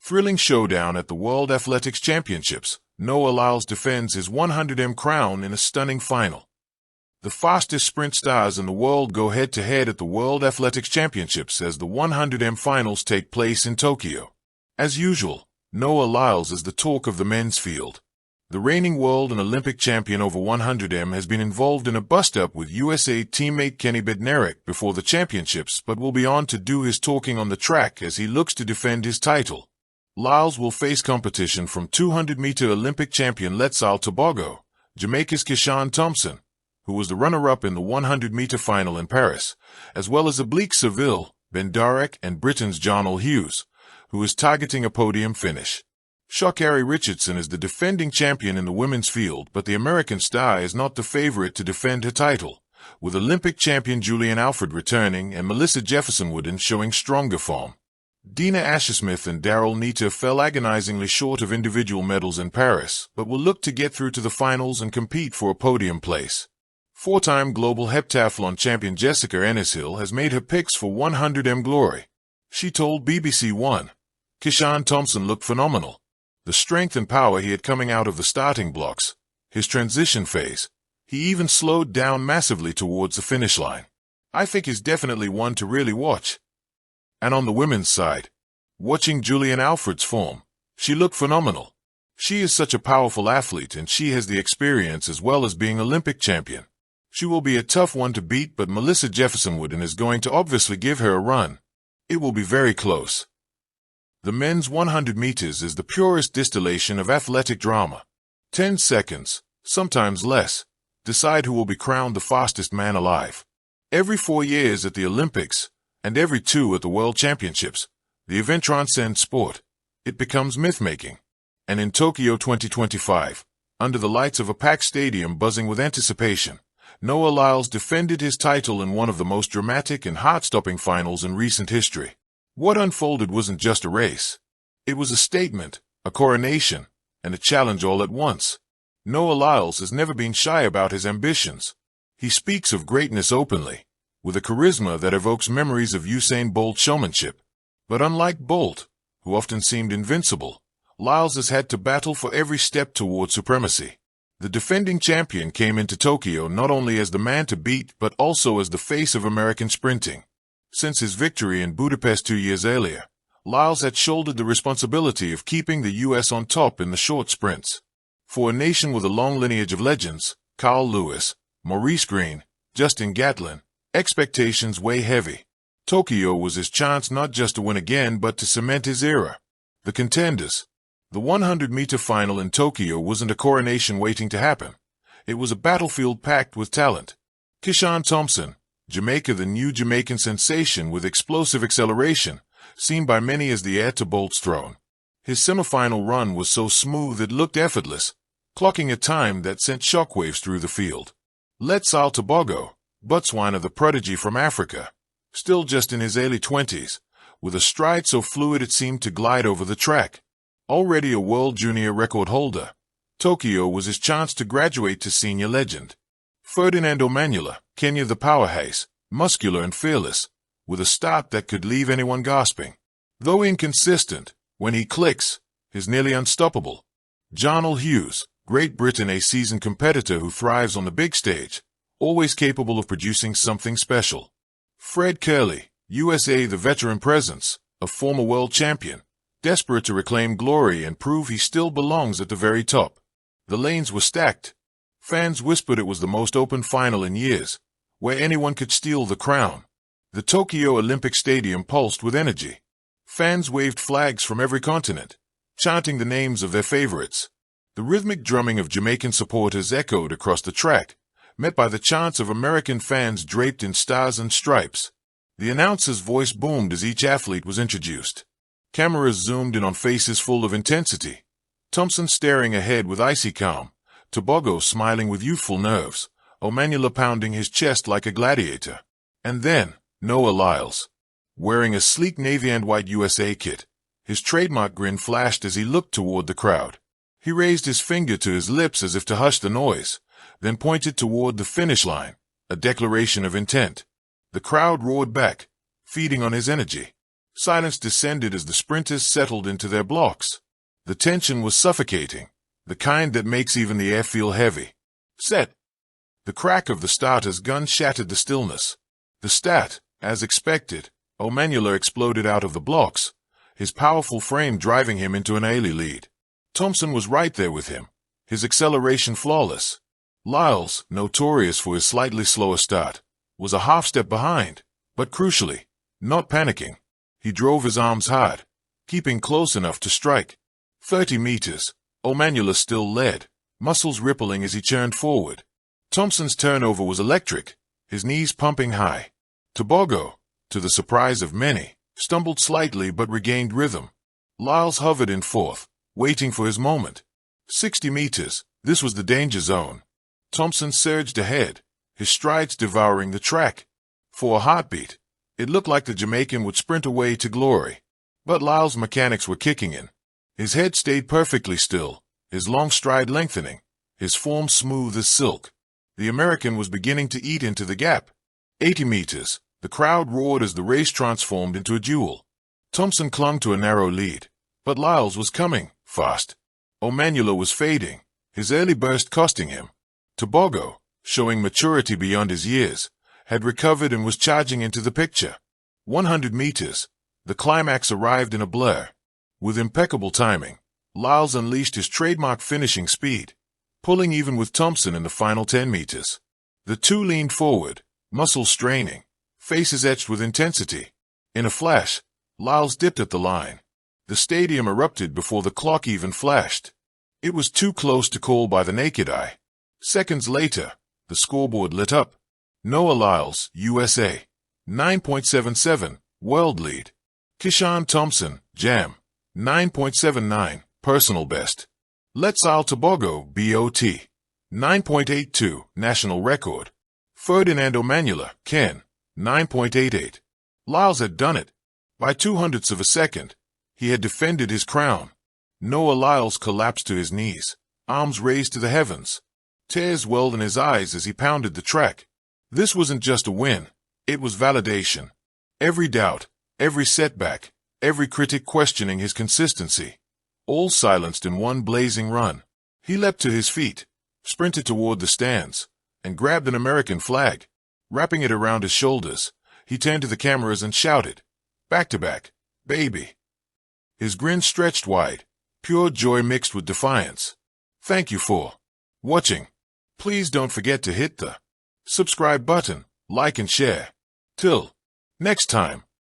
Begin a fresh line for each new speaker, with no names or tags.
Thrilling showdown at the World Athletics Championships. Noah Lyles defends his 100m crown in a stunning final. The fastest sprint stars in the world go head-to-head at the World Athletics Championships as the 100m finals take place in Tokyo. As usual, Noah Lyles is the talk of the men's field. The reigning world and Olympic champion over 100m has been involved in a bust-up with USA teammate Kenny Bednarek before the championships, but will be on to do his talking on the track as he looks to defend his title. Lyles will face competition from 200-meter Olympic champion Lyles Tobago, Jamaica's Keishawn Thompson, who was the runner-up in the 100-meter final in Paris, as well as Oblique Seville, Bednarek, and Britain's Jonal Hughes, who is targeting a podium finish. Sha'Carri Richardson is the defending champion in the women's field, but the American star is not the favorite to defend her title, with Olympic champion Julian Alfred returning and Melissa Jefferson-Wooden showing stronger form. Dina Asher-Smith and Daryl Neita fell agonizingly short of individual medals in Paris, but will look to get through to the finals and compete for a podium place. Four-time global heptathlon champion Jessica Ennis-Hill has made her picks for 100m glory. She told BBC One, "Keishawn Thompson looked phenomenal. The strength and power he had coming out of the starting blocks, his transition phase, he even slowed down massively towards the finish line. I think he's definitely one to really watch." And on the women's side, watching Julian Alfred's form, she looked phenomenal. She is such a powerful athlete and she has the experience as well as being Olympic champion. She will be a tough one to beat, but Melissa Jefferson-Wooden is going to obviously give her a run. It will be very close. The men's 100 meters is the purest distillation of athletic drama. 10 seconds, sometimes less, decide who will be crowned the fastest man alive. Every 4 years at the Olympics, and every 2 at the World Championships, the event transcends sport. It becomes myth-making. And in Tokyo 2025, under the lights of a packed stadium buzzing with anticipation, Noah Lyles defended his title in one of the most dramatic and heart-stopping finals in recent history. What unfolded wasn't just a race. It was a statement, a coronation, and a challenge all at once. Noah Lyles has never been shy about his ambitions. He speaks of greatness openly, with a charisma that evokes memories of Usain Bolt's showmanship. But unlike Bolt, who often seemed invincible, Lyles has had to battle for every step toward supremacy. The defending champion came into Tokyo not only as the man to beat but also as the face of American sprinting. Since his victory in Budapest 2 years earlier, Lyles had shouldered the responsibility of keeping the U.S. on top in the short sprints. For a nation with a long lineage of legends, Carl Lewis, Maurice Greene, Justin Gatlin, expectations weigh heavy. Tokyo was his chance not just to win again but to cement his era. The contenders. The 100-meter final in Tokyo wasn't a coronation waiting to happen. It was a battlefield packed with talent. Keishawn Thompson, Jamaica, the new Jamaican sensation with explosive acceleration, seen by many as the heir to Bolt's throne. His semifinal run was so smooth it looked effortless, clocking a time that sent shockwaves through the field. Lyles Tobago, Botswana, the prodigy from Africa, still just in his early 20s, with a stride so fluid it seemed to glide over the track. Already a world junior record holder, Tokyo was his chance to graduate to senior legend. Ferdinand Omanyala, Kenya, the powerhouse, muscular and fearless, with a start that could leave anyone gasping. Though inconsistent, when he clicks, he's nearly unstoppable. Jonal Hughes, Great Britain, a seasoned competitor who thrives on the big stage, always capable of producing something special. Fred Kerley, USA, the veteran presence, a former world champion, desperate to reclaim glory and prove he still belongs at the very top. The lanes were stacked. Fans whispered it was the most open final in years, where anyone could steal the crown. The Tokyo Olympic Stadium pulsed with energy. Fans waved flags from every continent, chanting the names of their favorites. The rhythmic drumming of Jamaican supporters echoed across the track, met by the chants of American fans draped in stars and stripes. The announcer's voice boomed as each athlete was introduced. Cameras zoomed in on faces full of intensity. Thompson staring ahead with icy calm, Tobago smiling with youthful nerves, Omanyala pounding his chest like a gladiator. And then, Noah Lyles, wearing a sleek navy and white USA kit. His trademark grin flashed as he looked toward the crowd. He raised his finger to his lips as if to hush the noise, then pointed toward the finish line, a declaration of intent. The crowd roared back, feeding on his energy. Silence descended as the sprinters settled into their blocks. The tension was suffocating, the kind that makes even the air feel heavy. Set. The crack of the starter's gun shattered the stillness. The stat, as expected, O'Manuela exploded out of the blocks, his powerful frame driving him into an early lead. Thompson was right there with him, his acceleration flawless. Lyles, notorious for his slightly slower start, was a half step behind, but crucially, not panicking. He drove his arms hard, keeping close enough to strike. 30 meters, O'Manuela still led, muscles rippling as he churned forward. Thompson's turnover was electric, his knees pumping high. Tebogo, to the surprise of many, stumbled slightly but regained rhythm. Lyles hovered in fourth, waiting for his moment. 60 meters, this was the danger zone. Thompson surged ahead, his strides devouring the track. For a heartbeat, it looked like the Jamaican would sprint away to glory. But Lyles' mechanics were kicking in. His head stayed perfectly still, his long stride lengthening, his form smooth as silk. The American was beginning to eat into the gap. 80 meters, the crowd roared as the race transformed into a duel. Thompson clung to a narrow lead, but Lyles was coming, fast. O'Manuela was fading, his early burst costing him. Tebogo, showing maturity beyond his years, had recovered and was charging into the picture. 100 meters, the climax arrived in a blur. With impeccable timing, Lyles unleashed his trademark finishing speed, pulling even with Thompson in the final 10 meters. The two leaned forward, muscles straining, faces etched with intensity. In a flash, Lyles dipped at the line. The stadium erupted before the clock even flashed. It was too close to call by the naked eye. Seconds later, the scoreboard lit up. Noah Lyles, USA, 9.77, world lead. Keyshawn Thompson, Jam, 9.79, personal best. Lyles Tebogo, BOT, 9.82, national record. Ferdinand O'Manuela, Ken, 9.88. Lyles had done it. By 200ths of a second, he had defended his crown. Noah Lyles collapsed to his knees, arms raised to the heavens. Tears welled in his eyes as he pounded the track. This wasn't just a win, it was validation. Every doubt, every setback, every critic questioning his consistency, all silenced in one blazing run. He leapt to his feet, sprinted toward the stands, and grabbed an American flag. Wrapping it around his shoulders, he turned to the cameras and shouted, "Back to back, baby." His grin stretched wide, pure joy mixed with defiance. Thank you for watching. Please don't forget to hit the subscribe button, like and share. Till next time.